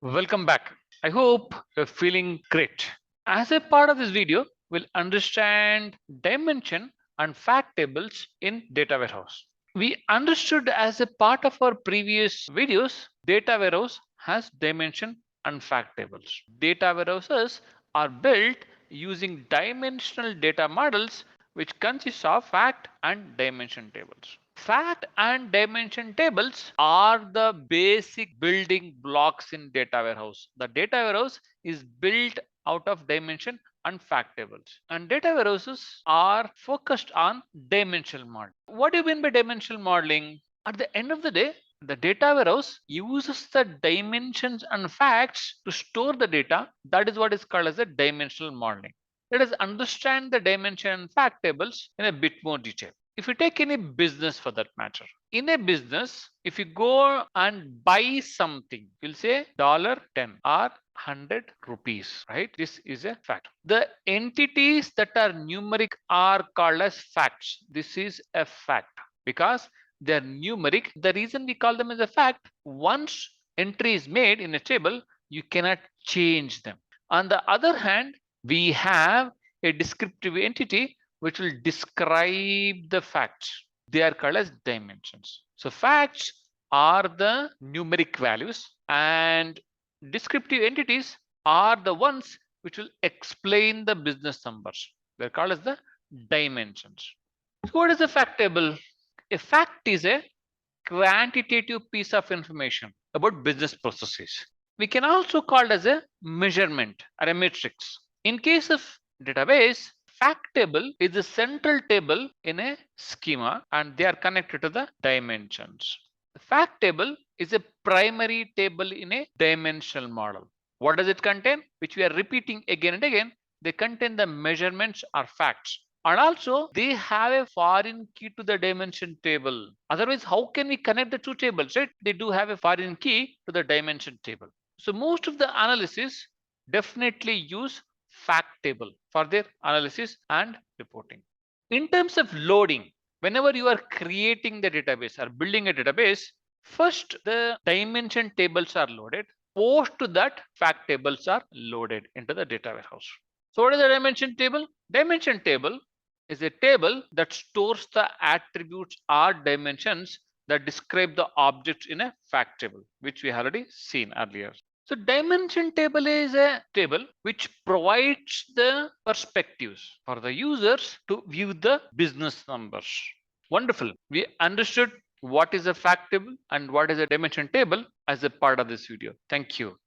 Welcome back. I hope you're feeling great. As a part of this video, we'll understand dimension and fact tables in data warehouse. We understood as a part of our previous videos, data warehouse has dimension and fact tables. Data warehouses are built using dimensional data models which consist of fact and dimension tables. Fact and dimension tables are the basic building blocks in data warehouse. The data warehouse is built out of dimension and fact tables. And data warehouses are focused on dimensional modeling. What do you mean by dimensional modeling? At the end of the day, the data warehouse uses the dimensions and facts to store the data. That is what is called as a dimensional modeling. Let us understand the dimension and fact tables in a bit more detail. If you take any business for that matter, in a business, if you go and buy something, you'll say $10 or 100 rupees, right? This is a fact. The entities that are numeric are called as facts. This is a fact because they're numeric. The reason we call them as a fact, once entry is made in a table, you cannot change them. On the other hand, we have a descriptive entity which will describe the facts. They are called as dimensions. So facts are the numeric values and descriptive entities are the ones which will explain the business numbers. They're called as the dimensions. So what is a fact table? A fact is a quantitative piece of information about business processes. We can also call it as a measurement or a matrix. In case of database, fact table is the central table in a schema and they are connected to the dimensions. The fact table is a primary table in a dimensional model. What does it contain? Which we are repeating again and again. They contain the measurements or facts. And also they have a foreign key to the dimension table. Otherwise, how can we connect the two tables, right? They do have a foreign key to the dimension table. So most of the analysis definitely use fact table for their analysis and reporting. In terms of loading, whenever you are creating the database or building a database, first the dimension tables are loaded. Post to that, fact tables are loaded into the data warehouse. So what is the dimension table? Dimension table is a table that stores the attributes or dimensions that describe the objects in a fact table, which we already seen earlier. So dimension table is a table which provides the perspectives for the users to view the business numbers. Wonderful. We understood what is a fact table and what is a dimension table as a part of this video. Thank you.